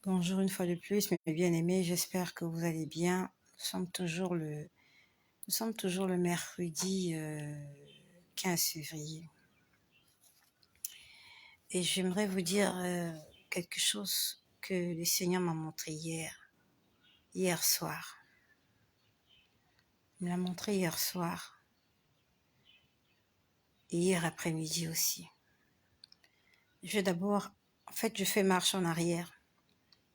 Bonjour une fois de plus, mes bien-aimés, j'espère que vous allez bien. Nous sommes toujours le mercredi 15 février. Et j'aimerais vous dire quelque chose que le Seigneur m'a montré hier soir. Il me l'a montré hier soir et hier après-midi aussi. Je fais marche en arrière.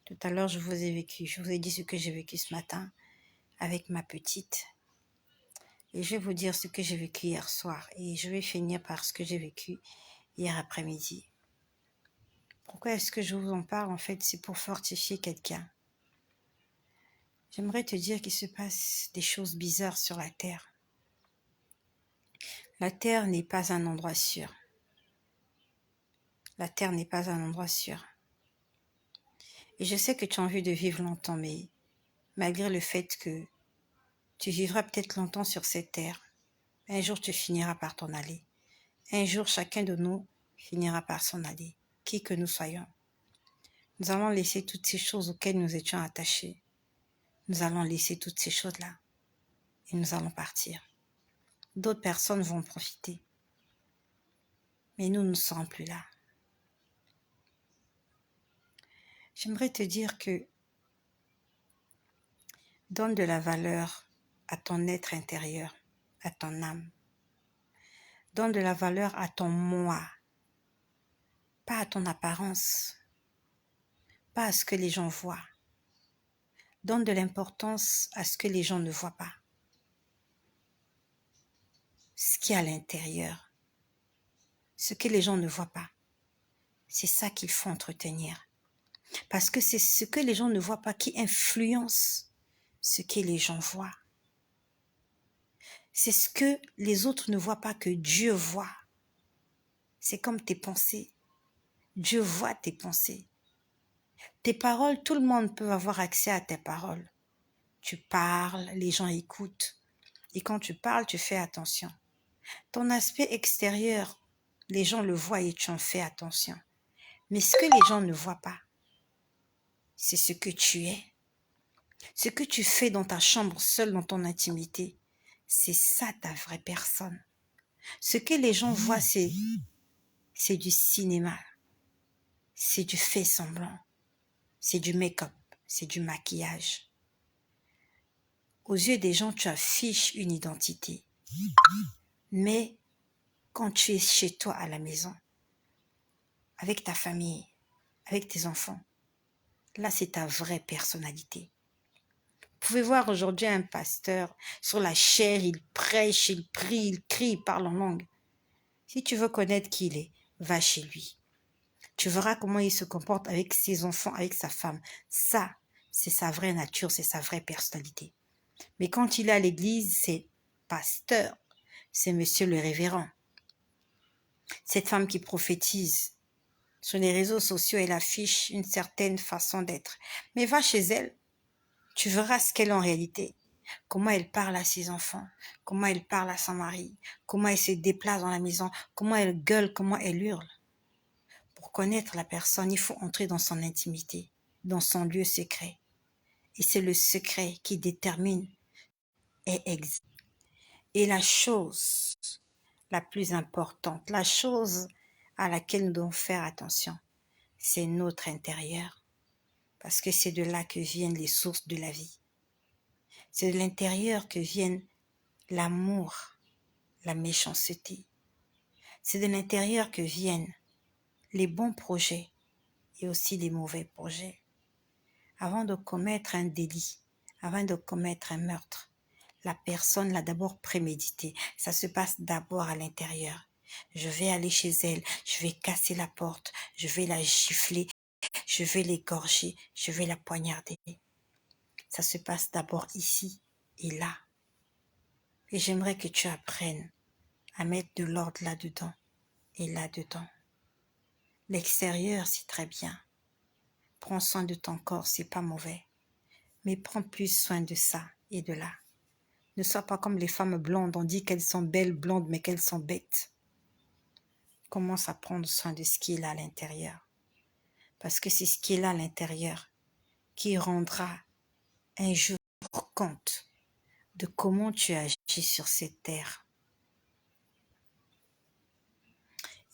Tout à l'heure, je vous ai dit ce que j'ai vécu ce matin avec ma petite. Et je vais vous dire ce que j'ai vécu hier soir. Et je vais finir par ce que j'ai vécu hier après-midi. Pourquoi est-ce que je vous en parle? En fait, c'est pour fortifier quelqu'un. J'aimerais te dire qu'il se passe des choses bizarres sur la terre. La terre n'est pas un endroit sûr. La terre n'est pas un endroit sûr. Et je sais que tu as envie de vivre longtemps, mais malgré le fait que tu vivras peut-être longtemps sur cette terre, un jour tu finiras par t'en aller. Un jour, chacun de nous finira par s'en aller, qui que nous soyons. Nous allons laisser toutes ces choses auxquelles nous étions attachés. Nous allons laisser toutes ces choses-là et nous allons partir. D'autres personnes vont profiter. Mais nous ne serons plus là. J'aimerais te dire que donne de la valeur à ton être intérieur, à ton âme. Donne de la valeur à ton moi, pas à ton apparence, pas à ce que les gens voient. Donne de l'importance à ce que les gens ne voient pas. Ce qui est à l'intérieur, ce que les gens ne voient pas, c'est ça qu'il faut entretenir. Parce que c'est ce que les gens ne voient pas qui influence ce que les gens voient. C'est ce que les autres ne voient pas que Dieu voit. C'est comme tes pensées. Dieu voit tes pensées. Tes paroles, tout le monde peut avoir accès à tes paroles. Tu parles, les gens écoutent. Et quand tu parles, tu fais attention. Ton aspect extérieur, les gens le voient et tu en fais attention. Mais ce que les gens ne voient pas, c'est ce que tu es. Ce que tu fais dans ta chambre seule, dans ton intimité, c'est ça ta vraie personne. Ce que les gens voient, c'est du cinéma. C'est du fait semblant. C'est du make-up. C'est du maquillage. Aux yeux des gens, tu affiches une identité. Mais quand tu es chez toi à la maison, avec ta famille, avec tes enfants, là c'est ta vraie personnalité. Vous pouvez voir aujourd'hui un pasteur sur la chair, il prêche, il prie, il crie, il parle en langue. Si tu veux connaître qui il est, va chez lui. Tu verras comment il se comporte avec ses enfants, avec sa femme. Ça, c'est sa vraie nature, c'est sa vraie personnalité. Mais quand il est à l'église, c'est pasteur, c'est monsieur le révérend. Cette femme qui prophétise, sur les réseaux sociaux, elle affiche une certaine façon d'être. Mais va chez elle, tu verras ce qu'elle est en réalité. Comment elle parle à ses enfants, comment elle parle à son mari, comment elle se déplace dans la maison, comment elle gueule, comment elle hurle. Pour connaître la personne, il faut entrer dans son intimité, dans son lieu secret. Et c'est le secret qui détermine et existe. Et la chose la plus importante, la chose à laquelle nous devons faire attention, c'est notre intérieur. Parce que c'est de là que viennent les sources de la vie. C'est de l'intérieur que viennent l'amour, la méchanceté. C'est de l'intérieur que viennent les bons projets et aussi les mauvais projets. Avant de commettre un délit, avant de commettre un meurtre, la personne l'a d'abord prémédité. Ça se passe d'abord à l'intérieur. Je vais aller chez elle, je vais casser la porte, je vais la gifler, je vais l'égorger, je vais la poignarder. Ça se passe d'abord ici et là. Et j'aimerais que tu apprennes à mettre de l'ordre là-dedans et là-dedans. L'extérieur, c'est très bien. Prends soin de ton corps, c'est pas mauvais. Mais prends plus soin de ça et de là. Ne sois pas comme les femmes blondes. On dit qu'elles sont belles blondes, mais qu'elles sont bêtes. Commence à prendre soin de ce qui est là à l'intérieur. Parce que c'est ce qui est là à l'intérieur qui rendra un jour compte de comment tu agis sur cette terre.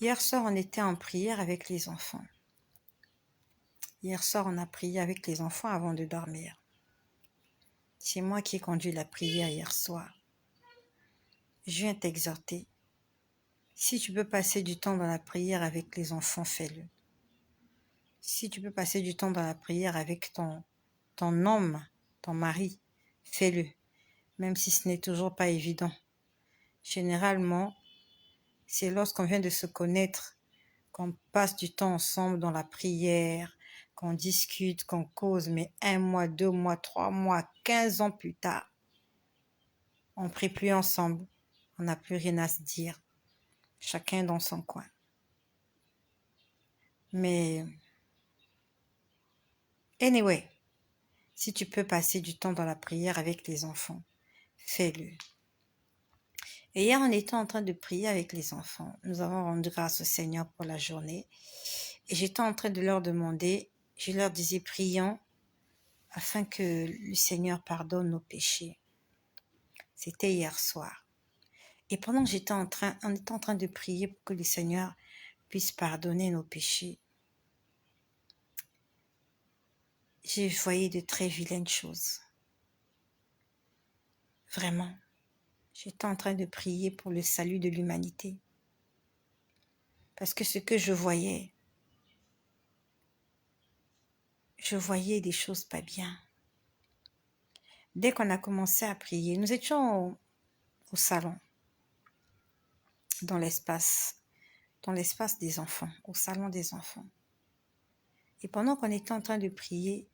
Hier soir, on était en prière avec les enfants. Hier soir, on a prié avec les enfants avant de dormir. C'est moi qui ai conduit la prière hier soir. Je viens t'exhorter. Si tu peux passer du temps dans la prière avec les enfants, fais-le. Si tu peux passer du temps dans la prière avec ton homme, ton mari, fais-le. Même si ce n'est toujours pas évident. Généralement, c'est lorsqu'on vient de se connaître, qu'on passe du temps ensemble dans la prière, qu'on discute, qu'on cause, mais 1 mois, 2 mois, 3 mois, 15 ans plus tard, on ne prie plus ensemble, on n'a plus rien à se dire, chacun dans son coin. Mais, anyway, si tu peux passer du temps dans la prière avec les enfants, fais-le. Et hier, on était en train de prier avec les enfants. Nous avons rendu grâce au Seigneur pour la journée. Et j'étais en train de leur demander, je leur disais, prions afin que le Seigneur pardonne nos péchés. C'était hier soir. Et pendant que on était en train de prier pour que le Seigneur puisse pardonner nos péchés, j'ai voyé de très vilaines choses. Vraiment. J'étais en train de prier pour le salut de l'humanité. Parce que ce que je voyais des choses pas bien. Dès qu'on a commencé à prier, nous étions au salon, dans l'espace des enfants, au salon des enfants. Et pendant qu'on était en train de prier,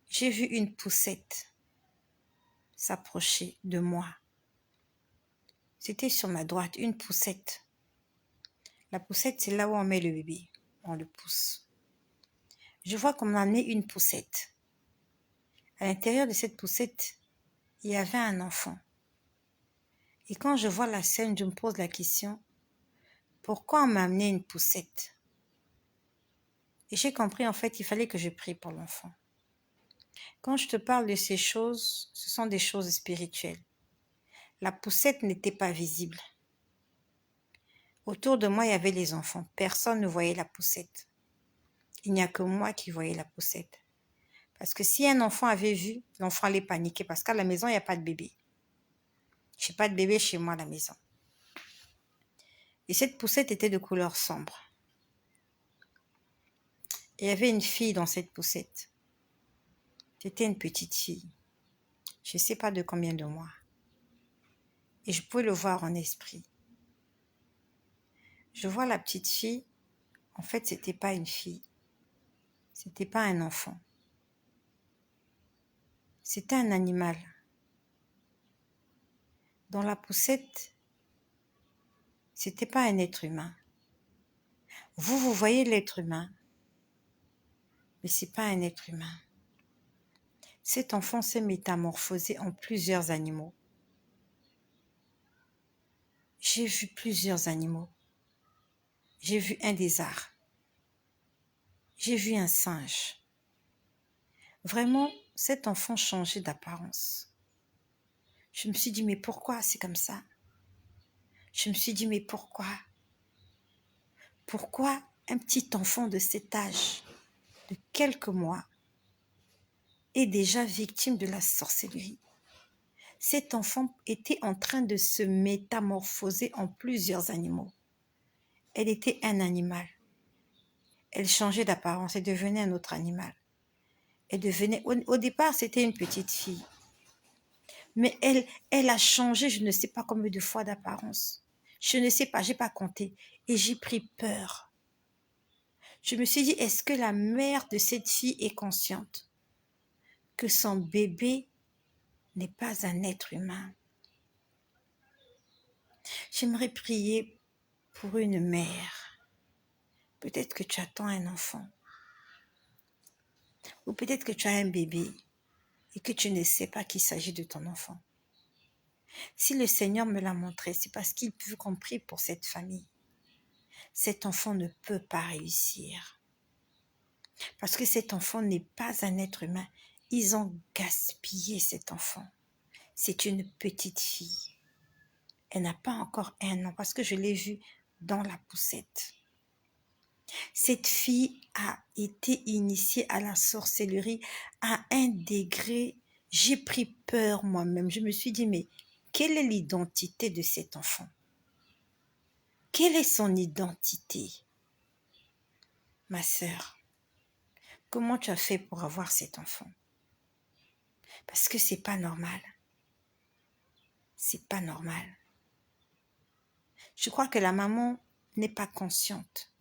j'ai vu une poussette s'approcher de moi. C'était sur ma droite, une poussette. La poussette, c'est là où on met le bébé. On le pousse. Je vois qu'on a amené une poussette. À l'intérieur de cette poussette, il y avait un enfant. Et quand je vois la scène, je me pose la question, pourquoi on m'a amené une poussette? Et j'ai compris, en fait, il fallait que je prie pour l'enfant. Quand je te parle de ces choses, ce sont des choses spirituelles. La poussette n'était pas visible. Autour de moi, il y avait les enfants. Personne ne voyait la poussette. Il n'y a que moi qui voyais la poussette. Parce que si un enfant avait vu, l'enfant allait paniquer parce qu'à la maison, il n'y a pas de bébé. Je n'ai pas de bébé chez moi à la maison. Et cette poussette était de couleur sombre. Il y avait une fille dans cette poussette. C'était une petite fille. Je ne sais pas de combien de mois. Et je pouvais le voir en esprit. Je vois la petite fille. En fait, ce n'était pas une fille. Ce n'était pas un enfant. C'était un animal. Dans la poussette, ce n'était pas un être humain. Vous voyez l'être humain, mais ce n'est pas un être humain. Cet enfant s'est métamorphosé en plusieurs animaux. J'ai vu plusieurs animaux. J'ai vu un lézard. J'ai vu un singe. Vraiment, cet enfant changeait d'apparence. Je me suis dit, mais pourquoi c'est comme ça? Je me suis dit, mais pourquoi? Pourquoi un petit enfant de cet âge, de quelques mois, est déjà victime de la sorcellerie? Cet enfant était en train de se métamorphoser en plusieurs animaux. Elle était un animal. Elle changeait d'apparence, elle devenait un autre animal. Au départ, c'était une petite fille. Mais elle a changé, je ne sais pas combien de fois d'apparence. Je ne sais pas, j'ai pas compté. Et j'ai pris peur. Je me suis dit, est-ce que la mère de cette fille est consciente que son bébé n'est pas un être humain? J'aimerais prier pour une mère. Peut-être que tu attends un enfant. Ou peut-être que tu as un bébé et que tu ne sais pas qu'il s'agit de ton enfant. Si le Seigneur me l'a montré, c'est parce qu'il veut qu'on prie pour cette famille. Cet enfant ne peut pas réussir. Parce que cet enfant n'est pas un être humain. Ils ont gaspillé cet enfant. C'est une petite fille. Elle n'a pas encore 1 an parce que je l'ai vue dans la poussette. Cette fille a été initiée à la sorcellerie à un degré, j'ai pris peur moi-même. Je me suis dit, mais quelle est l'identité de cet enfant? Quelle est son identité? Ma sœur, comment tu as fait pour avoir cet enfant? Parce que c'est pas normal. C'est pas normal. Je crois que la maman n'est pas consciente.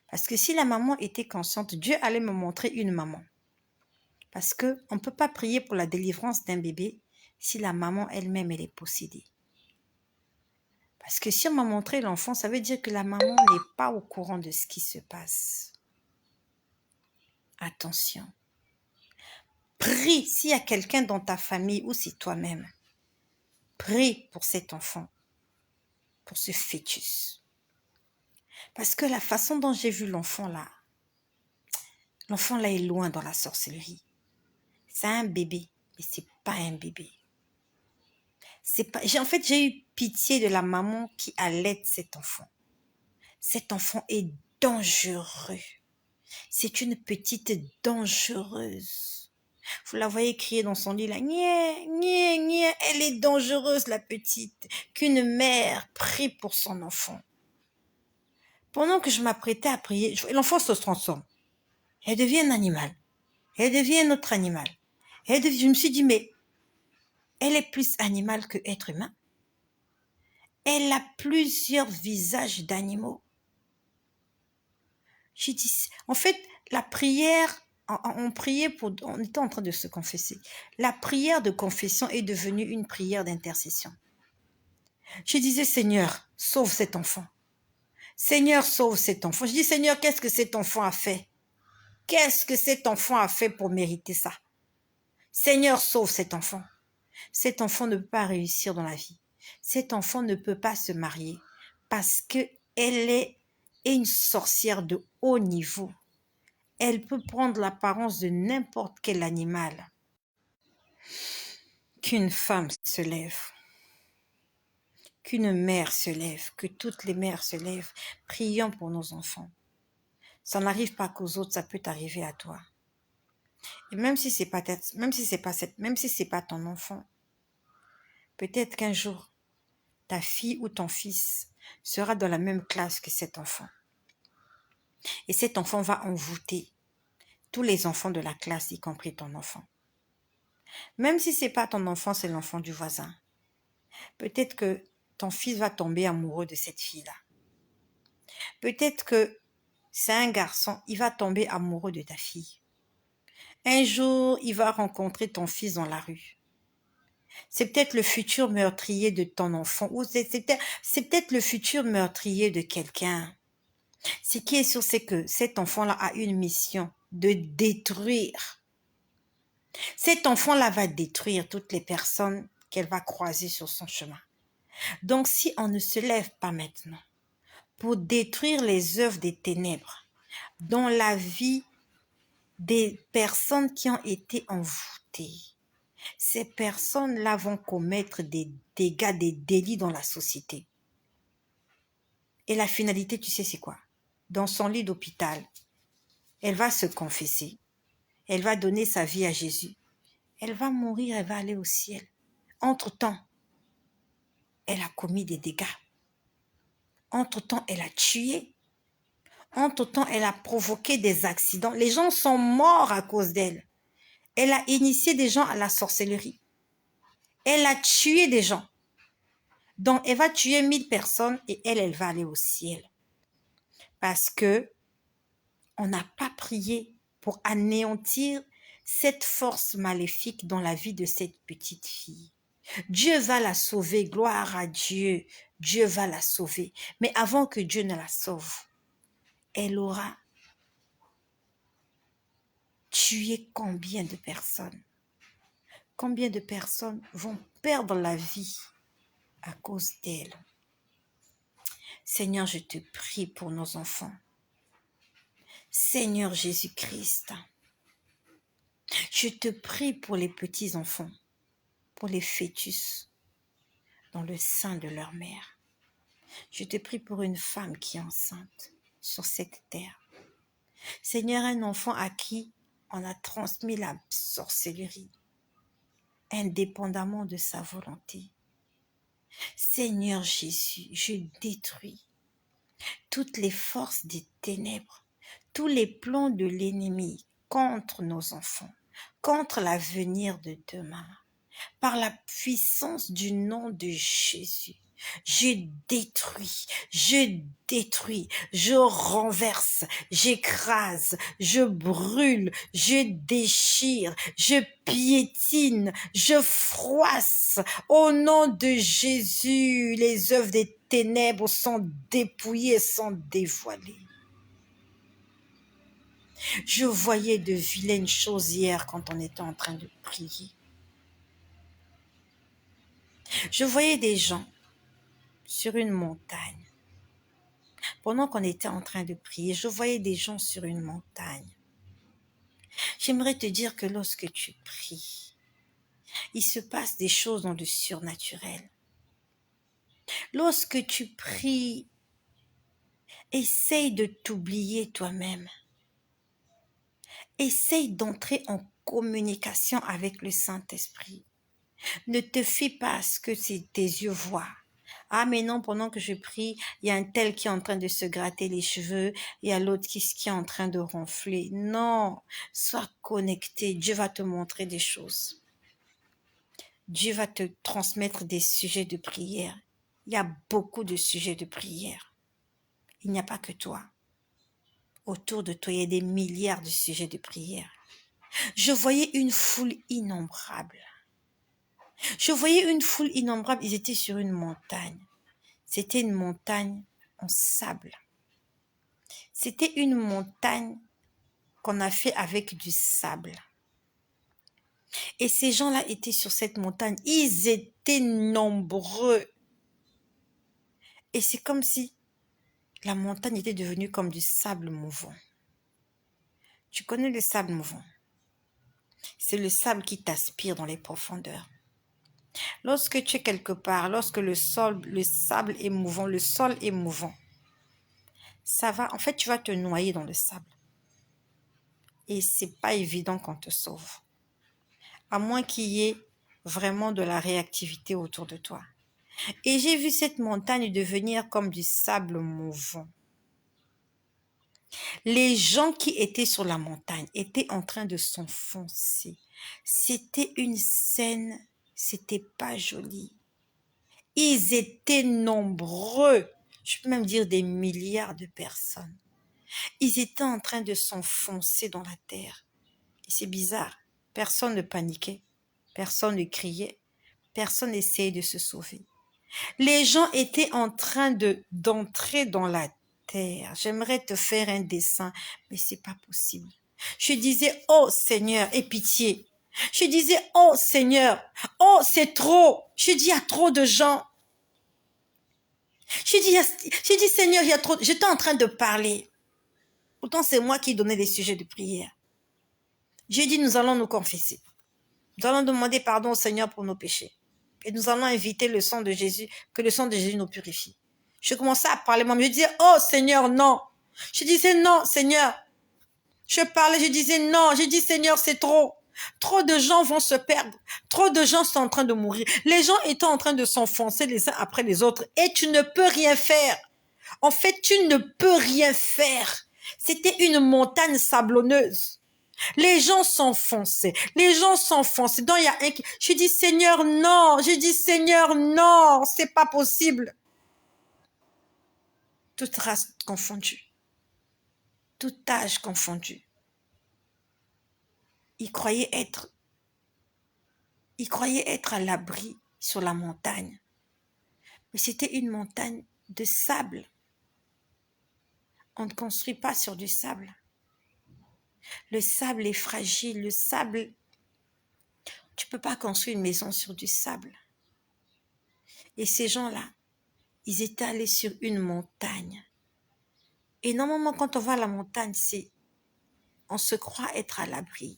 Parce que si la maman était consciente, Dieu allait me montrer une maman. Parce qu'on ne peut pas prier pour la délivrance d'un bébé si la maman elle-même elle est possédée. Parce que si on m'a montré l'enfant, ça veut dire que la maman n'est pas au courant de ce qui se passe. Attention. Prie s'il y a quelqu'un dans ta famille ou c'est toi-même. Prie pour cet enfant, pour ce fœtus. Parce que la façon dont j'ai vu l'enfant là est loin dans la sorcellerie. C'est un bébé, mais c'est pas un bébé. J'ai eu pitié de la maman qui allait cet enfant. Cet enfant est dangereux. C'est une petite dangereuse. Vous la voyez crier dans son lit là, gnè, gnè, gnè. Elle est dangereuse la petite. Qu'une mère prie pour son enfant. Pendant que je m'apprêtais à prier, l'enfant se transforme. Elle devient un animal. Elle devient un autre animal. Je me suis dit, mais elle est plus animal que être humain. Elle a plusieurs visages d'animaux. J'ai dit, en fait, la prière, on était en train de se confesser. La prière de confession est devenue une prière d'intercession. Je disais, Seigneur, sauve cet enfant. Seigneur, sauve cet enfant. Je dis, Seigneur, qu'est-ce que cet enfant a fait? Qu'est-ce que cet enfant a fait pour mériter ça? Seigneur, sauve cet enfant. Cet enfant ne peut pas réussir dans la vie. Cet enfant ne peut pas se marier parce qu'elle est une sorcière de haut niveau. Elle peut prendre l'apparence de n'importe quel animal. Qu'une femme se lève, qu'une mère se lève, que toutes les mères se lèvent, prions pour nos enfants. Ça n'arrive pas qu'aux autres, ça peut t'arriver à toi. Et même si c'est pas ton enfant, peut-être qu'un jour, ta fille ou ton fils sera dans la même classe que cet enfant. Et cet enfant va envoûter tous les enfants de la classe, y compris ton enfant. Même si c'est pas ton enfant, c'est l'enfant du voisin. Peut-être que ton fils va tomber amoureux de cette fille-là. Peut-être que c'est un garçon, il va tomber amoureux de ta fille. Un jour, il va rencontrer ton fils dans la rue. C'est peut-être le futur meurtrier de ton enfant ou c'est peut-être le futur meurtrier de quelqu'un. Ce qui est sûr, c'est que cet enfant-là a une mission de détruire. Cet enfant-là va détruire toutes les personnes qu'elle va croiser sur son chemin. Donc, si on ne se lève pas maintenant pour détruire les œuvres des ténèbres dans la vie des personnes qui ont été envoûtées, ces personnes-là vont commettre des dégâts, des délits dans la société. Et la finalité, tu sais c'est quoi? Dans son lit d'hôpital, elle va se confesser, elle va donner sa vie à Jésus, elle va mourir, elle va aller au ciel. Entre-temps, elle a commis des dégâts. Entre-temps, elle a tué. Entre-temps, elle a provoqué des accidents. Les gens sont morts à cause d'elle. Elle a initié des gens à la sorcellerie. Elle a tué des gens. Donc, elle va tuer 1000 personnes et elle va aller au ciel. Parce que on n'a pas prié pour anéantir cette force maléfique dans la vie de cette petite fille. Dieu va la sauver, gloire à Dieu. Dieu va la sauver. Mais avant que Dieu ne la sauve, elle aura tué combien de personnes? Combien de personnes vont perdre la vie à cause d'elle? Seigneur, je te prie pour nos enfants. Seigneur Jésus-Christ, je te prie pour les petits enfants, pour les fœtus dans le sein de leur mère. Je te prie pour une femme qui est enceinte sur cette terre. Seigneur, un enfant à qui on a transmis la sorcellerie, indépendamment de sa volonté. Seigneur Jésus, je détruis toutes les forces des ténèbres, tous les plans de l'ennemi contre nos enfants, contre l'avenir de demain. Par la puissance du nom de Jésus, je détruis, je renverse, j'écrase, je brûle, je déchire, je piétine, je froisse. Au nom de Jésus, les œuvres des ténèbres sont dépouillées, sont dévoilées. Je voyais de vilaines choses hier quand on était en train de prier. Je voyais des gens sur une montagne. Pendant qu'on était en train de prier, je voyais des gens sur une montagne. J'aimerais te dire que lorsque tu pries, il se passe des choses dans le surnaturel. Lorsque tu pries, essaye de t'oublier toi-même. Essaye d'entrer en communication avec le Saint-Esprit. Ne te fie pas à ce que tes yeux voient. Ah mais non, pendant que je prie, il y a un tel qui est en train de se gratter les cheveux, il y a l'autre qui est en train de ronfler. Non, sois connecté, Dieu va te montrer des choses. Dieu va te transmettre des sujets de prière. Il y a beaucoup de sujets de prière. Il n'y a pas que toi. Autour de toi, il y a des milliards de sujets de prière. Je voyais une foule innombrable. Ils étaient sur une montagne. C'était une montagne en sable. C'était une montagne qu'on a fait avec du sable. Et ces gens-là étaient sur cette montagne. Ils étaient nombreux. Et c'est comme si la montagne était devenue comme du sable mouvant. Tu connais le sable mouvant? C'est le sable qui t'aspire dans les profondeurs. Lorsque tu es quelque part, lorsque le sable est mouvant, le sol est mouvant, ça va, en fait, tu vas te noyer dans le sable. Et c'est pas évident qu'on te sauve. À moins qu'il y ait vraiment de la réactivité autour de toi. Et j'ai vu cette montagne devenir comme du sable mouvant. Les gens qui étaient sur la montagne étaient en train de s'enfoncer. C'était une scène, c'était pas joli. Ils étaient nombreux, je peux même dire des milliards de personnes. Ils étaient en train de s'enfoncer dans la terre. Et c'est bizarre, personne ne paniquait, personne ne criait, personne n'essayait de se sauver. Les gens étaient en train d'entrer dans la terre. J'aimerais te faire un dessin, mais c'est pas possible. Je disais, oh Seigneur, aie pitié. Je disais, oh Seigneur, oh c'est trop. Je dis, il y a trop de gens. J'ai dit, Seigneur, il y a trop. J'étais en train de parler. Pourtant, c'est moi qui donnais les sujets de prière. J'ai dit, nous allons nous confesser. Nous allons demander pardon au Seigneur pour nos péchés. Et nous allons inviter le sang de Jésus, que le sang de Jésus nous purifie. Je commençais à parler moi-même. Je disais, oh Seigneur, non. Je disais, non, Seigneur. Je parlais, je disais, non. Je dis, Seigneur, c'est trop. Trop de gens vont se perdre. Trop de gens sont en train de mourir. Les gens étaient en train de s'enfoncer les uns après les autres. Et tu ne peux rien faire. En fait, tu ne peux rien faire. C'était une montagne sablonneuse. Les gens s'enfonçaient. Donc, il y a un qui... Je dis, Seigneur, non. Je dis, Seigneur, non. C'est pas possible. Toute race confondue. Tout âge confondu. Ils croyaient être à l'abri sur la montagne. Mais c'était une montagne de sable. On ne construit pas sur du sable. Le sable est fragile. Le sable, tu peux pas construire une maison sur du sable. Et ces gens-là, ils étaient allés sur une montagne. Et normalement, quand on va à la montagne, c'est On se croit être à l'abri.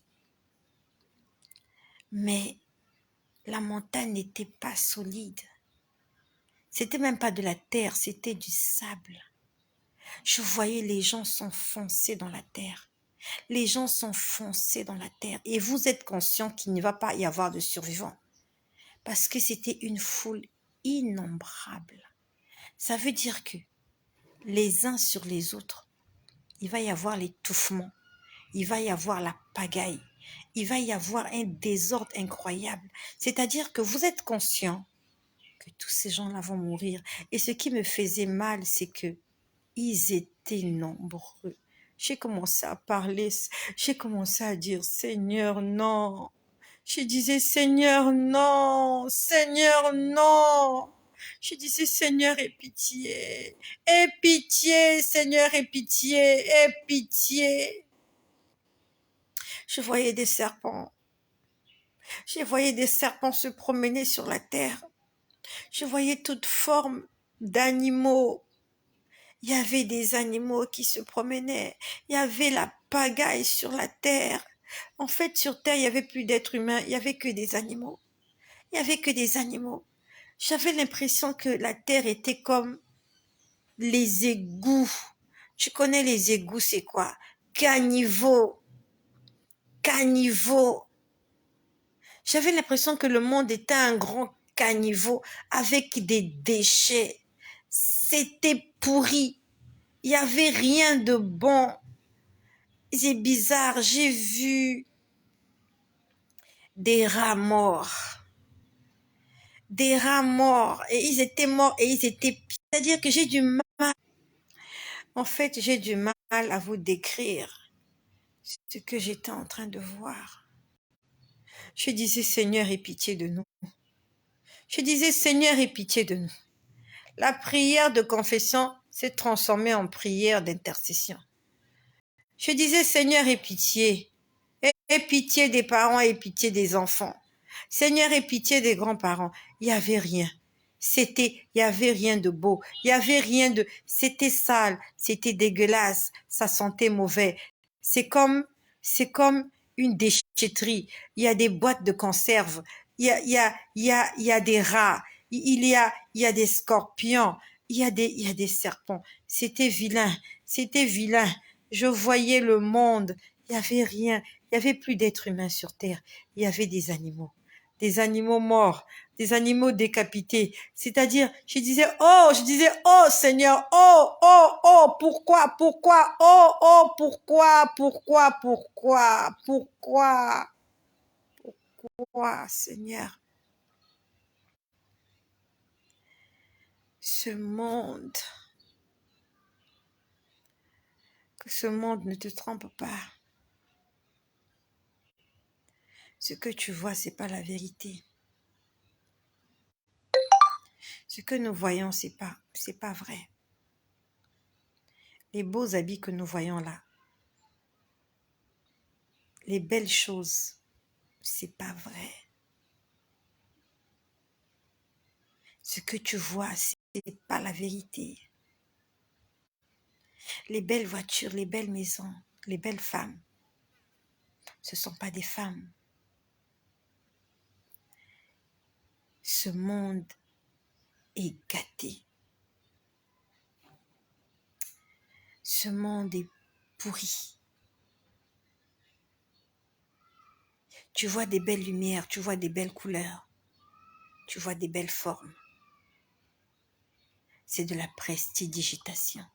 Mais la montagne n'était pas solide. C'était même pas de la terre, c'était du sable. Je voyais les gens s'enfoncer dans la terre. Les gens s'enfonçaient dans la terre. Et vous êtes conscient qu'il ne va pas y avoir de survivants. Parce que c'était une foule innombrable. Ça veut dire que les uns sur les autres, il va y avoir l'étouffement. Il va y avoir la pagaille. Il va y avoir un désordre incroyable. C'est-à-dire que vous êtes conscient que tous ces gens-là vont mourir. Et ce qui me faisait mal, c'est que ils étaient nombreux. J'ai commencé à parler, j'ai commencé à dire, Seigneur, non. Je disais, Seigneur, non. Seigneur, non. Je disais, Seigneur, aie pitié. Aie pitié, Seigneur, aie pitié. Aie pitié. Je voyais des serpents. Je voyais des serpents se promener sur la terre. Je voyais toute forme d'animaux. Il y avait des animaux qui se promenaient. Il y avait la pagaille sur la terre. En fait, sur terre, il n'y avait plus d'êtres humains. Il n'y avait que des animaux. Il n'y avait que des animaux. J'avais l'impression que la terre était comme les égouts. Tu connais les égouts, c'est quoi? Caniveau. Caniveau. J'avais l'impression que le monde était un grand caniveau avec des déchets. C'était pourri. Il n'y avait rien de bon. C'est bizarre, j'ai vu des rats morts. Des rats morts. Et ils étaient morts et ils étaient... C'est-à-dire que j'ai du mal... En fait, j'ai du mal à vous décrire ce que j'étais en train de voir. Je disais, Seigneur, aie pitié de nous. Je disais, Seigneur, aie pitié de nous. La prière de confession s'est transformée en prière d'intercession. Je disais, Seigneur, aie pitié. Aie pitié des parents, aie pitié des enfants. Seigneur, aie pitié des grands-parents. Il n'y avait rien. Il y avait rien de beau. Il y avait rien de, c'était sale, c'était dégueulasse, ça sentait mauvais. C'est comme, c'est comme une déchetterie. Il y a des boîtes de conserve. Il y a des rats. Il y a des scorpions. Il y a des serpents. C'était vilain. C'était vilain. Je voyais le monde. Il y avait rien. Il y avait plus d'êtres humains sur terre. Il y avait des animaux morts, des animaux décapités. C'est-à-dire, je disais, oh Seigneur, pourquoi, pourquoi, Seigneur, ce monde, que ce monde ne te trompe pas. Ce que tu vois, c'est pas la vérité. Ce que nous voyons, c'est pas vrai. Les beaux habits que nous voyons là, les belles choses, c'est pas vrai. Ce que tu vois, c'est pas la vérité. Les belles voitures, les belles maisons, les belles femmes, ce sont pas des femmes. Ce monde est gâté. Ce monde est pourri. Tu vois des belles lumières, tu vois des belles couleurs, tu vois des belles formes. C'est de la prestidigitation,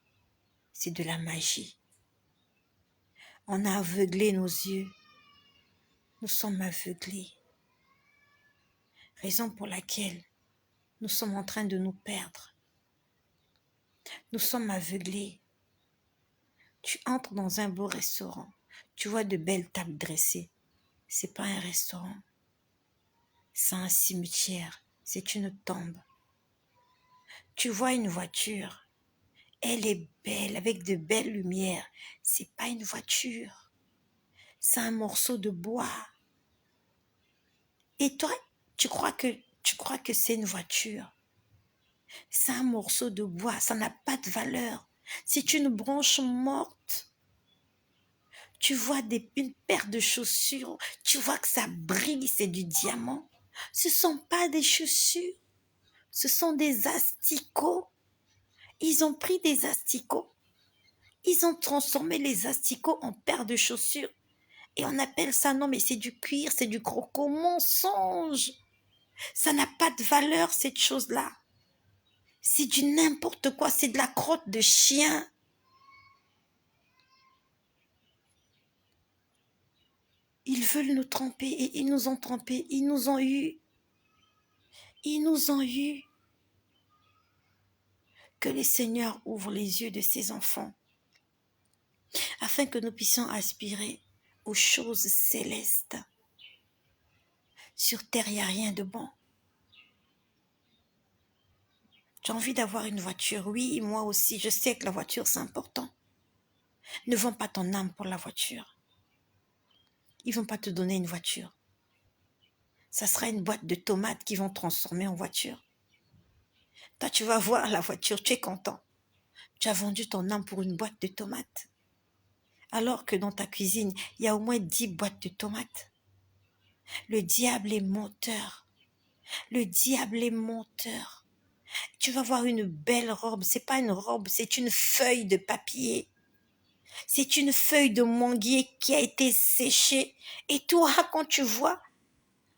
c'est de la magie. On a aveuglé nos yeux, nous sommes aveuglés. Raison pour laquelle nous sommes en train de nous perdre. Nous sommes aveuglés. Tu entres dans un beau restaurant, tu vois de belles tables dressées. C'est pas un restaurant, c'est un cimetière, c'est une tombe. Tu vois une voiture, elle est belle, avec de belles lumières. C'est pas une voiture, c'est un morceau de bois. Et toi, tu crois que c'est une voiture. C'est un morceau de bois, ça n'a pas de valeur. C'est une branche morte. Tu vois une paire de chaussures, tu vois que ça brille, c'est du diamant. Ce ne sont pas des chaussures, ce sont des asticots. Ils ont pris des asticots, ils ont transformé les asticots en paires de chaussures. Et on appelle ça, non mais c'est du cuir, c'est du croco, mensonge. Ça n'a pas de valeur cette chose-là. C'est du n'importe quoi, c'est de la crotte de chien. Ils veulent nous tromper et ils nous ont trompés, ils nous ont eu. Ils nous ont eu. Que le Seigneur ouvre les yeux de ses enfants afin que nous puissions aspirer aux choses célestes. Sur terre, il n'y a rien de bon. J'ai envie d'avoir une voiture. Oui, moi aussi, je sais que la voiture, c'est important. Ne vends pas ton âme pour la voiture. Ils ne vont pas te donner une voiture. Ça sera une boîte de tomates qu'ils vont transformer en voiture. Toi, tu vas voir la voiture, tu es content. Tu as vendu ton âme pour une boîte de tomates. Alors que dans ta cuisine, il y a au moins 10 boîtes de tomates. Le diable est menteur. Le diable est menteur. Tu vas voir une belle robe. C'est pas une robe, c'est une feuille de papier. C'est une feuille de manguier qui a été séchée. Et toi, quand tu vois,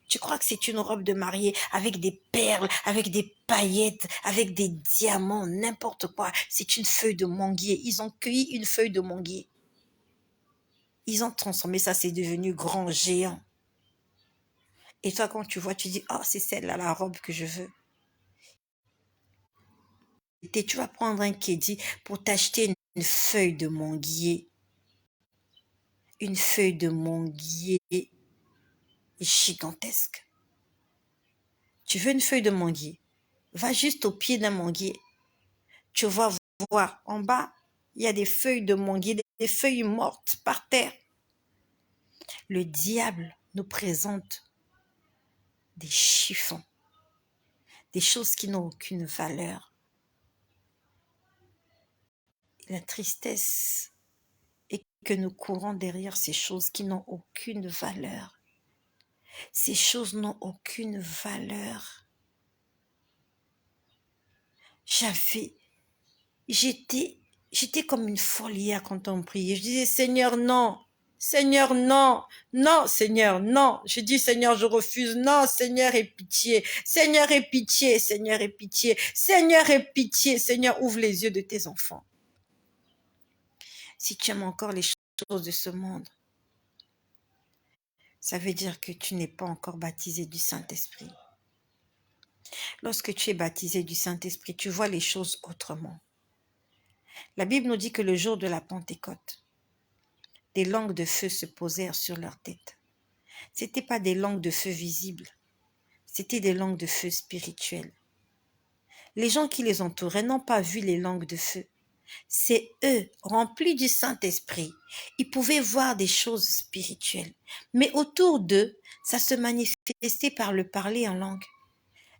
tu crois que c'est une robe de mariée avec des perles, avec des paillettes, avec des diamants, n'importe quoi. C'est une feuille de manguier. Ils ont cueilli une feuille de manguier. Ils ont transformé ça, c'est devenu grand géant. Et toi, quand tu vois, tu dis, oh, c'est celle-là la robe que je veux. Et tu vas prendre un crédit pour t'acheter une feuille de manguier. Une feuille de manguier gigantesque. Tu veux une feuille de manguier? Va juste au pied d'un manguier. Tu vas voir en bas, il y a des feuilles de manguier, des feuilles mortes par terre. Le diable nous présente des chiffons, des choses qui n'ont aucune valeur. La tristesse est que nous courons derrière ces choses qui n'ont aucune valeur. Ces choses n'ont aucune valeur. J'étais comme une folle hier quand on priait. Je disais, Seigneur, non. Seigneur, non. Non, Seigneur, non. Je dis, Seigneur, je refuse. Non, Seigneur, aie pitié. Seigneur, aie pitié. Seigneur, aie pitié. Seigneur, aie pitié. Seigneur, ouvre les yeux de tes enfants. Si tu aimes encore les choses de ce monde, ça veut dire que tu n'es pas encore baptisé du Saint-Esprit. Lorsque tu es baptisé du Saint-Esprit, tu vois les choses autrement. La Bible nous dit que le jour de la Pentecôte, des langues de feu se posèrent sur leur tête. Ce n'étaient pas des langues de feu visibles, c'était des langues de feu spirituelles. Les gens qui les entouraient n'ont pas vu les langues de feu. C'est eux, remplis du Saint-Esprit. Ils pouvaient voir des choses spirituelles. Mais autour d'eux, ça se manifestait par le parler en langue.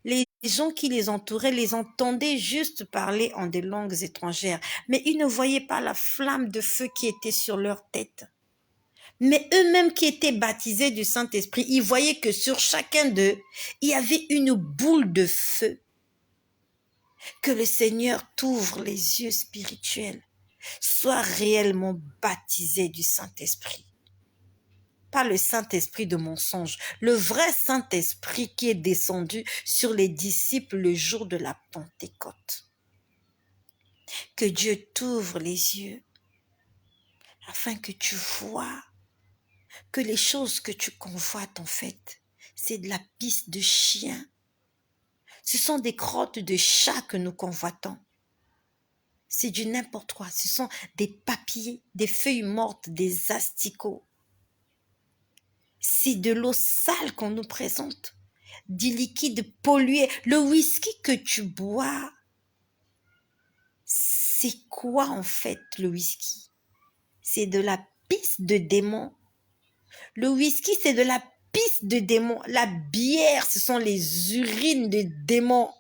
Les gens qui les entouraient les entendaient juste parler en des langues étrangères, mais ils ne voyaient pas la flamme de feu qui était sur leur tête. Mais eux-mêmes qui étaient baptisés du Saint-Esprit, ils voyaient que sur chacun d'eux, il y avait une boule de feu. Que le Seigneur t'ouvre les yeux spirituels. Sois réellement baptisé du Saint-Esprit. Pas le Saint-Esprit de mensonge, le vrai Saint-Esprit qui est descendu sur les disciples le jour de la Pentecôte. Que Dieu t'ouvre les yeux afin que tu vois que les choses que tu convoites en fait, c'est de la pisse de chien. Ce sont des crottes de chat que nous convoitons. C'est du n'importe quoi. Ce sont des papiers, des feuilles mortes, des asticots. C'est de l'eau sale qu'on nous présente, du liquide pollué. Le whisky que tu bois, c'est quoi en fait le whisky? C'est de la pisse de démon. Le whisky, c'est de la pisse de démon. La bière, ce sont les urines de démons.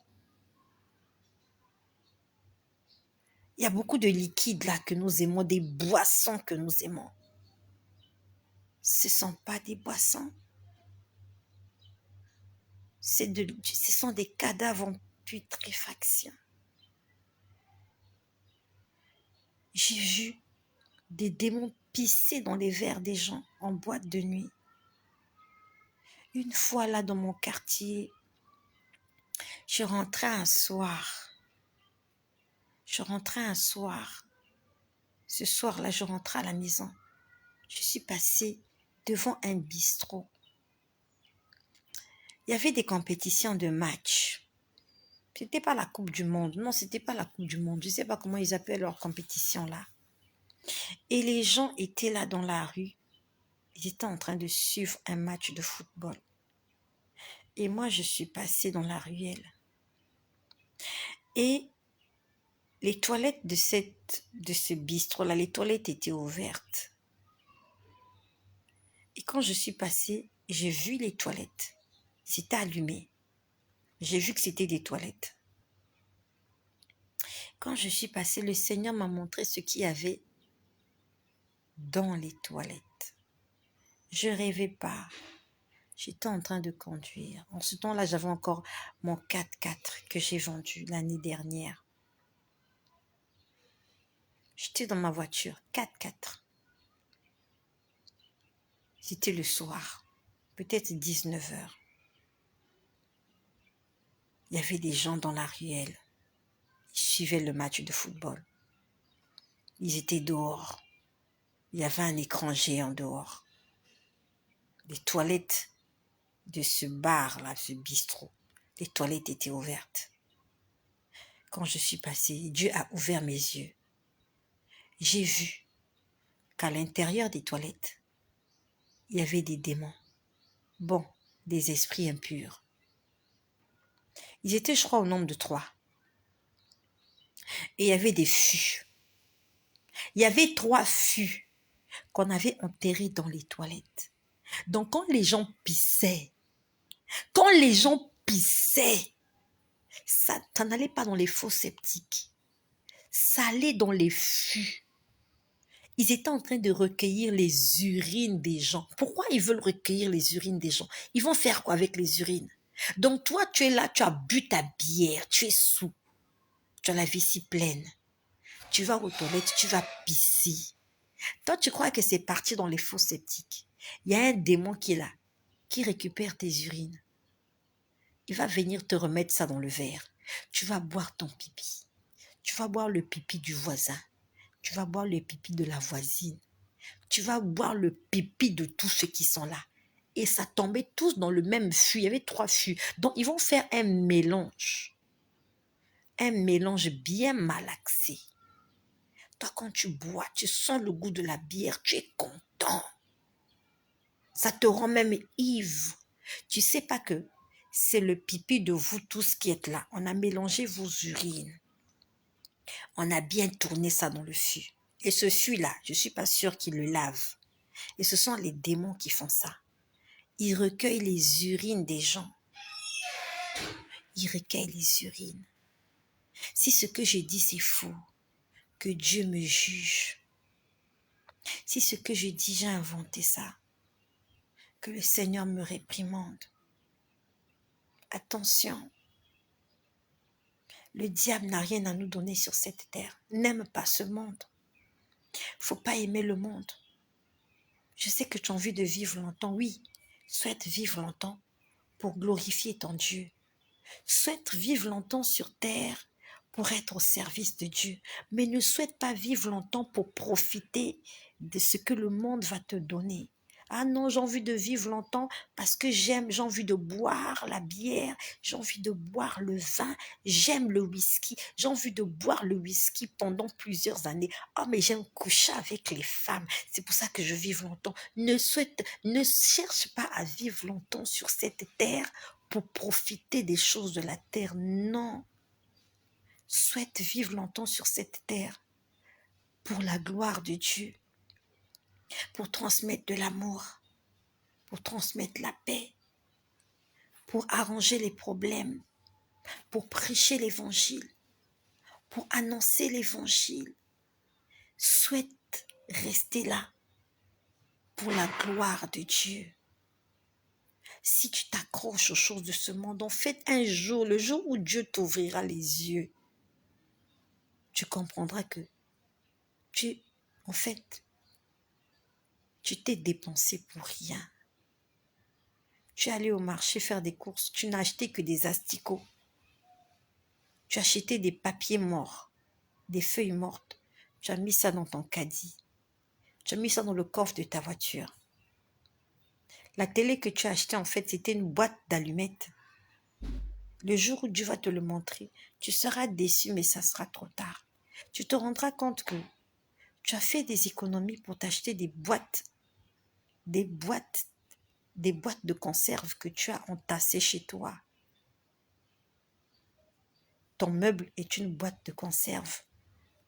Il y a beaucoup de liquides là que nous aimons, des boissons que nous aimons. Ce ne sont pas des boissons. Ce sont des cadavres en putréfaction. J'ai vu des démons pisser dans les verres des gens en boîte de nuit. Une fois là dans mon quartier, je rentrais un soir. Ce soir-là, je rentrais à la maison. Je suis passée devant un bistrot. Il y avait des compétitions de matchs. C'était pas la Coupe du Monde. Non, c'était pas la Coupe du Monde. Je ne sais pas comment ils appellent leur compétition là. Et les gens étaient là dans la rue. Ils étaient en train de suivre un match de football. Et moi, je suis passée dans la ruelle. Et les toilettes de ce bistrot-là, les toilettes étaient ouvertes. Et quand je suis passée, j'ai vu les toilettes. C'était allumé. J'ai vu que c'était des toilettes. Quand je suis passée, le Seigneur m'a montré ce qu'il y avait dans les toilettes. Je rêvais pas. J'étais en train de conduire. En ce temps-là, j'avais encore mon 4x4 que j'ai vendu l'année dernière. J'étais dans ma voiture, 4x4. C'était le soir, peut-être 19h. Il y avait des gens dans la ruelle. Ils suivaient le match de football. Ils étaient dehors. Il y avait un écran géant dehors. Les toilettes de ce bar-là, ce bistrot, les toilettes étaient ouvertes. Quand je suis passée, Dieu a ouvert mes yeux. J'ai vu qu'à l'intérieur des toilettes, il y avait des démons. Bon, des esprits impurs. Ils étaient, je crois, au nombre de 3. Et il y avait des fûts. Il y avait 3 fûts qu'on avait enterrés dans les toilettes. Donc, quand les gens pissaient, ça n'allait pas dans les fosses septiques. Ça allait dans les fûts. Ils étaient en train de recueillir les urines des gens. Pourquoi ils veulent recueillir les urines des gens? Ils vont faire quoi avec les urines? Donc toi, tu es là, tu as bu ta bière, tu es saoul, tu as la vessie pleine. Tu vas aux toilettes, tu vas pisser. Toi, tu crois que c'est parti dans les fosses septiques. Il y a un démon qui est là, qui récupère tes urines. Il va venir te remettre ça dans le verre. Tu vas boire ton pipi. Tu vas boire le pipi du voisin. Tu vas boire le pipi de la voisine. Tu vas boire le pipi de tous ceux qui sont là. Et ça tombait tous dans le même fût. Il y avait 3 fûts. Donc, ils vont faire un mélange. Un mélange bien malaxé. Toi, quand tu bois, tu sens le goût de la bière. Tu es content. Ça te rend même ivre. Tu sais pas que c'est le pipi de vous tous qui êtes là. On a mélangé vos urines. On a bien tourné ça dans le fût. Et ce fût-là, je ne suis pas sûre qu'il le lave. Et ce sont les démons qui font ça. Ils recueillent les urines des gens. Ils recueillent les urines. Si ce que je dis c'est faux, que Dieu me juge. Si ce que je dis, j'ai inventé ça, que le Seigneur me réprimande. Attention, le diable n'a rien à nous donner sur cette terre. N'aime pas ce monde. Faut pas aimer le monde. Je sais que tu as envie de vivre longtemps, oui. Souhaite vivre longtemps pour glorifier ton Dieu. Souhaite vivre longtemps sur terre pour être au service de Dieu. Mais ne souhaite pas vivre longtemps pour profiter de ce que le monde va te donner. Ah non, j'ai envie de vivre longtemps parce que j'ai envie de boire la bière, j'ai envie de boire le vin, j'aime le whisky, j'ai envie de boire le whisky pendant plusieurs années. Oh, mais j'aime coucher avec les femmes, c'est pour ça que je vis longtemps. Ne cherche pas à vivre longtemps sur cette terre pour profiter des choses de la terre. Non. Souhaite vivre longtemps sur cette terre pour la gloire de Dieu, pour transmettre de l'amour, pour transmettre la paix, pour arranger les problèmes, pour prêcher l'évangile, pour annoncer l'évangile. Souhaite rester là pour la gloire de Dieu. Si tu t'accroches aux choses de ce monde, en fait, un jour, le jour où Dieu t'ouvrira les yeux, tu comprendras que en fait, tu t'es dépensé pour rien. Tu es allé au marché faire des courses, tu n'as acheté que des asticots. Tu as acheté des papiers morts, des feuilles mortes. Tu as mis ça dans ton caddie. Tu as mis ça dans le coffre de ta voiture. La télé que tu as achetée, en fait, c'était une boîte d'allumettes. Le jour où Dieu va te le montrer, tu seras déçu, mais ça sera trop tard. Tu te rendras compte que tu as fait des économies pour t'acheter des boîtes de conserve que tu as entassées chez toi. Ton meuble est une boîte de conserve.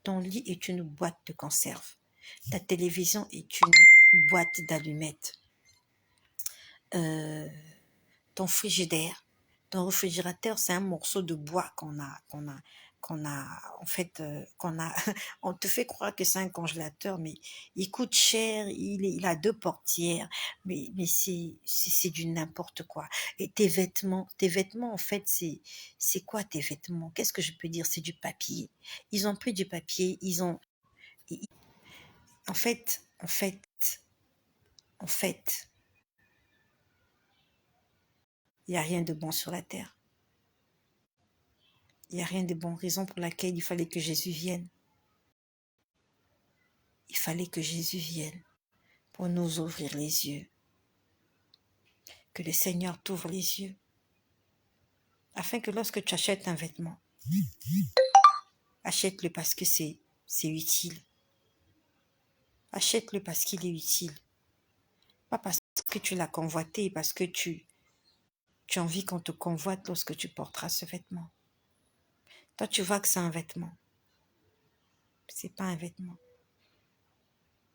Ton lit est une boîte de conserve. Ta télévision est une boîte d'allumettes. Ton frigidaire, ton réfrigérateur, c'est un morceau de bois on te fait croire que c'est un congélateur, mais il coûte cher, il a 2 portières, mais c'est du n'importe quoi. Et tes vêtements, en fait, c'est quoi tes vêtements? Qu'est-ce que je peux dire? C'est du papier. Ils ont pris du papier, en fait, il n'y a rien de bon sur la terre. Il n'y a rien de bon, raison pour laquelle il fallait que Jésus vienne. Il fallait que Jésus vienne pour nous ouvrir les yeux. Que le Seigneur t'ouvre les yeux. Afin que lorsque tu achètes un vêtement, achète-le parce que c'est utile. Achète-le parce qu'il est utile. Pas parce que tu l'as convoité, parce que tu as envie qu'on te convoite lorsque tu porteras ce vêtement. Toi, tu vois que c'est un vêtement. C'est pas un vêtement.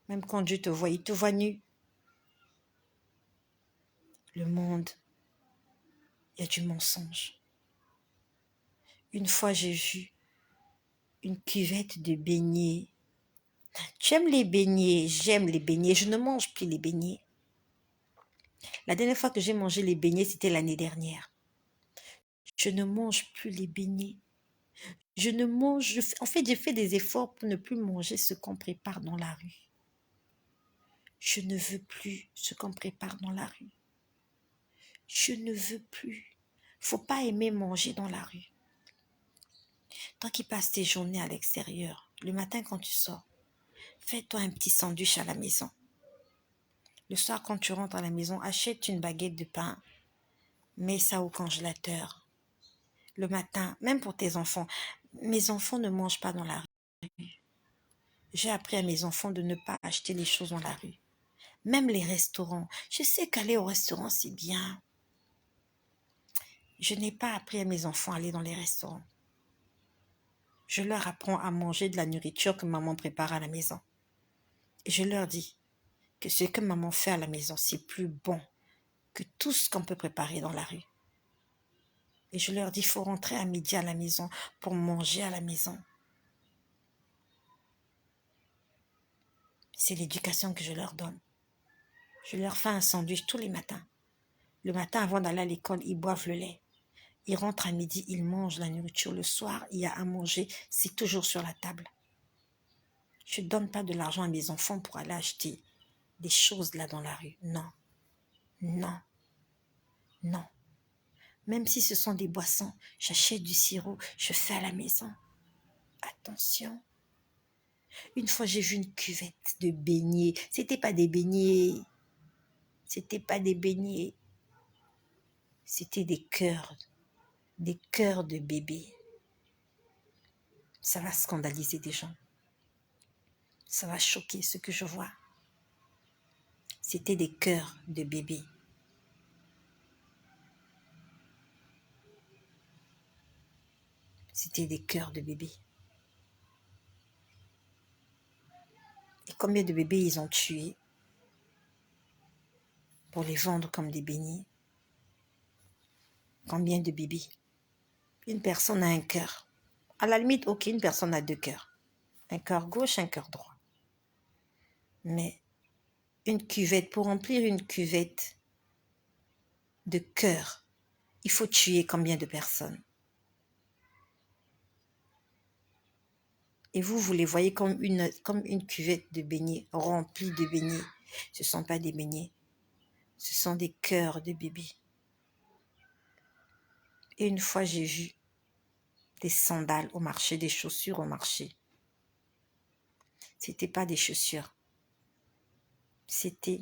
Même quand Dieu te voit, il te voit nu. Le monde, il y a du mensonge. Une fois, j'ai vu une cuvette de beignets. J'aime les beignets, je ne mange plus les beignets. La dernière fois que j'ai mangé les beignets, c'était l'année dernière. Je ne mange plus les beignets. En fait, j'ai fait des efforts pour ne plus manger ce qu'on prépare dans la rue. Je ne veux plus ce qu'on prépare dans la rue. Je ne veux plus. Faut pas aimer manger dans la rue. Toi qui passes tes journées à l'extérieur, le matin quand tu sors, fais-toi un petit sandwich à la maison. Le soir, quand tu rentres à la maison, achète une baguette de pain, mets ça au congélateur. Le matin, même pour tes enfants, mes enfants ne mangent pas dans la rue. J'ai appris à mes enfants de ne pas acheter les choses dans la rue. Même les restaurants. Je sais qu'aller au restaurant, c'est bien. Je n'ai pas appris à mes enfants à aller dans les restaurants. Je leur apprends à manger de la nourriture que maman prépare à la maison. Et je leur dis que ce que maman fait à la maison, c'est plus bon que tout ce qu'on peut préparer dans la rue. Et je leur dis, il faut rentrer à midi à la maison pour manger à la maison. C'est l'éducation que je leur donne. Je leur fais un sandwich tous les matins. Le matin, avant d'aller à l'école, ils boivent le lait. Ils rentrent à midi, ils mangent la nourriture. Le soir, il y a à manger, c'est toujours sur la table. Je ne donne pas de l'argent à mes enfants pour aller acheter des choses là dans la rue. Non, non, non. Même si ce sont des boissons, j'achète du sirop, je fais à la maison. Attention. Une fois, j'ai vu une cuvette de beignets. C'était pas des beignets. C'était pas des beignets. C'était des cœurs de bébés. Ça va scandaliser des gens. Ça va choquer ce que je vois. C'était des cœurs de bébés. C'était des cœurs de bébés. Et combien de bébés ils ont tués pour les vendre comme des beignets? Combien de bébés? Une personne a un cœur. À la limite, aucune personne a 2 cœurs. Un cœur gauche, un cœur droit. Mais une cuvette, pour remplir une cuvette de cœur, il faut tuer combien de personnes? Et vous les voyez comme une cuvette de beignets, remplie de beignets. Ce ne sont pas des beignets, ce sont des cœurs de bébés. Et une fois, j'ai vu des sandales au marché, des chaussures au marché. Ce n'était pas des chaussures. C'était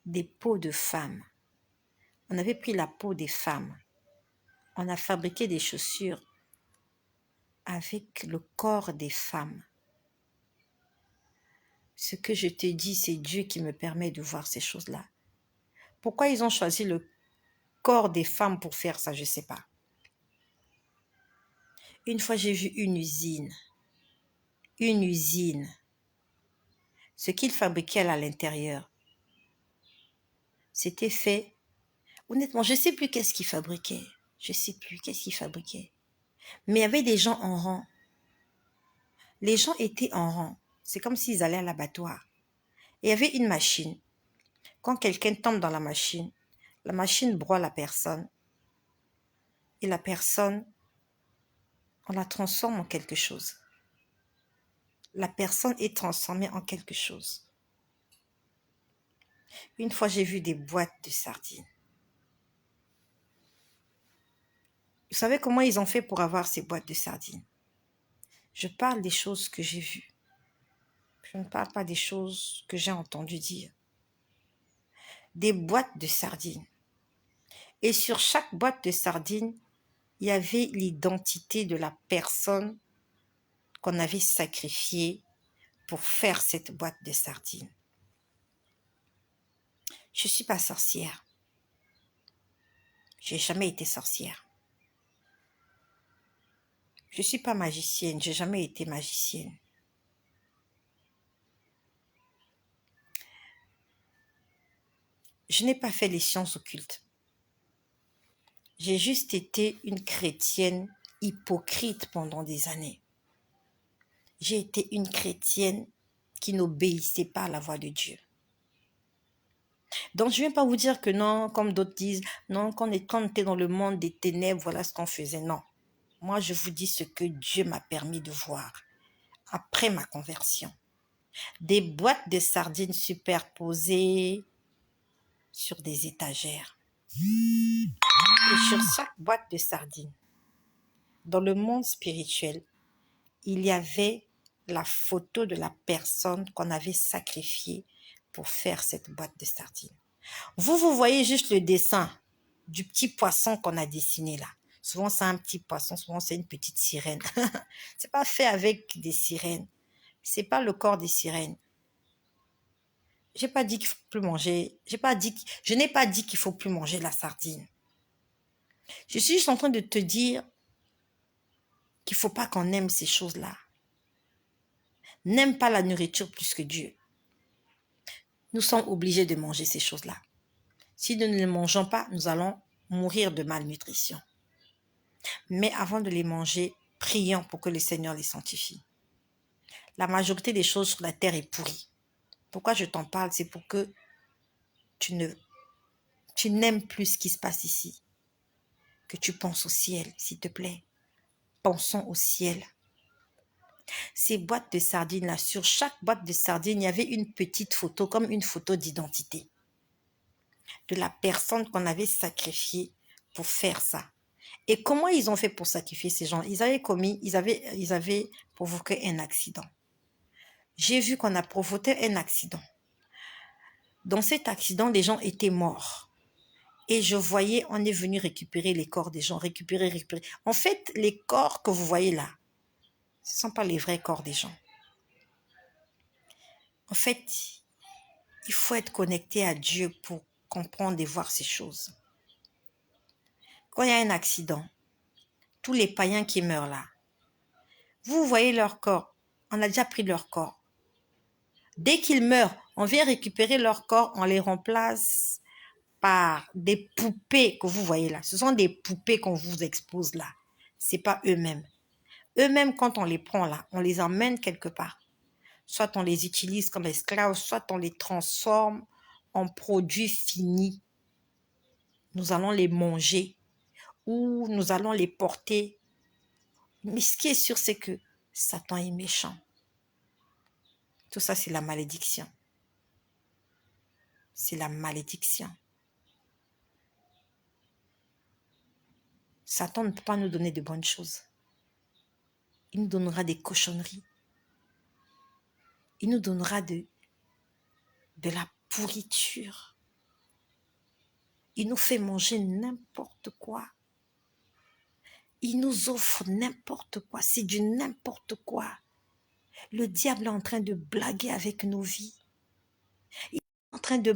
des peaux de femmes. On avait pris la peau des femmes. On a fabriqué des chaussures avec le corps des femmes. Ce que je te dis, c'est Dieu qui me permet de voir ces choses-là. Pourquoi ils ont choisi le corps des femmes pour faire ça, je ne sais pas. Une fois, j'ai vu une usine. Une usine. Ce qu'ils fabriquaient à l'intérieur, c'était fait. Honnêtement, je ne sais plus qu'est-ce qu'ils fabriquaient. Je ne sais plus qu'est-ce qu'ils fabriquaient. Mais il y avait des gens en rang. Les gens étaient en rang. C'est comme s'ils allaient à l'abattoir. Et il y avait une machine. Quand quelqu'un tombe dans la machine broie la personne. Et la personne, on la transforme en quelque chose. La personne est transformée en quelque chose. Une fois, j'ai vu des boîtes de sardines. Vous savez comment ils ont fait pour avoir ces boîtes de sardines? Je parle des choses que j'ai vues. Je ne parle pas des choses que j'ai entendues dire. Des boîtes de sardines. Et sur chaque boîte de sardines, il y avait l'identité de la personne qu'on avait sacrifiée pour faire cette boîte de sardines. Je ne suis pas sorcière. Je n'ai jamais été sorcière. Je ne suis pas magicienne. Je n'ai jamais été magicienne. Je n'ai pas fait les sciences occultes. J'ai juste été une chrétienne hypocrite pendant des années. J'ai été une chrétienne qui n'obéissait pas à la voix de Dieu. Donc, je ne viens pas vous dire que non, comme d'autres disent, non, quand on était dans le monde des ténèbres, voilà ce qu'on faisait. Non. Moi, je vous dis ce que Dieu m'a permis de voir après ma conversion. Des boîtes de sardines superposées sur des étagères. Et sur chaque boîte de sardines, dans le monde spirituel, il y avait la photo de la personne qu'on avait sacrifiée pour faire cette boîte de sardines. Vous voyez juste le dessin du petit poisson qu'on a dessiné là. Souvent, c'est un petit poisson, souvent, c'est une petite sirène. C'est pas fait avec des sirènes. C'est pas le corps des sirènes. J'ai pas dit qu'il faut plus manger. Je n'ai pas dit qu'il faut plus manger la sardine. Je suis juste en train de te dire qu'il faut pas qu'on aime ces choses-là. N'aime pas la nourriture plus que Dieu. Nous sommes obligés de manger ces choses-là. Si nous ne les mangeons pas, nous allons mourir de malnutrition. Mais avant de les manger, prions pour que le Seigneur les sanctifie. La majorité des choses sur la terre est pourrie. Pourquoi je t'en parle? C'est pour que tu n'aimes plus ce qui se passe ici. Que tu penses au ciel, s'il te plaît. Pensons au ciel. Ces boîtes de sardines là, sur chaque boîte de sardines, il y avait une petite photo, comme une photo d'identité de la personne qu'on avait sacrifiée pour faire ça. Et comment ils ont fait pour sacrifier ces gens? Ils avaient provoqué un accident. J'ai vu qu'on a provoqué un accident. Dans cet accident, les gens étaient morts. Et je voyais, on est venu récupérer les corps des gens, récupérer. En fait, les corps que vous voyez là, ce ne sont pas les vrais corps des gens. En fait, il faut être connecté à Dieu pour comprendre et voir ces choses. Quand il y a un accident, tous les païens qui meurent là, vous voyez leur corps, on a déjà pris leur corps. Dès qu'ils meurent, on vient récupérer leur corps, on les remplace par des poupées que vous voyez là. Ce sont des poupées qu'on vous expose là. Ce n'est pas eux-mêmes. Eux-mêmes, quand on les prend là, on les emmène quelque part. soit on les utilise comme esclaves, soit on les transforme en produits finis. Nous allons les manger ou nous allons les porter. Mais ce qui est sûr, c'est que Satan est méchant. Tout ça, c'est la malédiction. C'est la malédiction. Satan ne peut pas nous donner de bonnes choses. Il nous donnera des cochonneries. Il nous donnera de la pourriture. Il nous fait manger n'importe quoi. Il nous offre n'importe quoi. C'est du n'importe quoi. Le diable est en train de blaguer avec nos vies. Il est en train de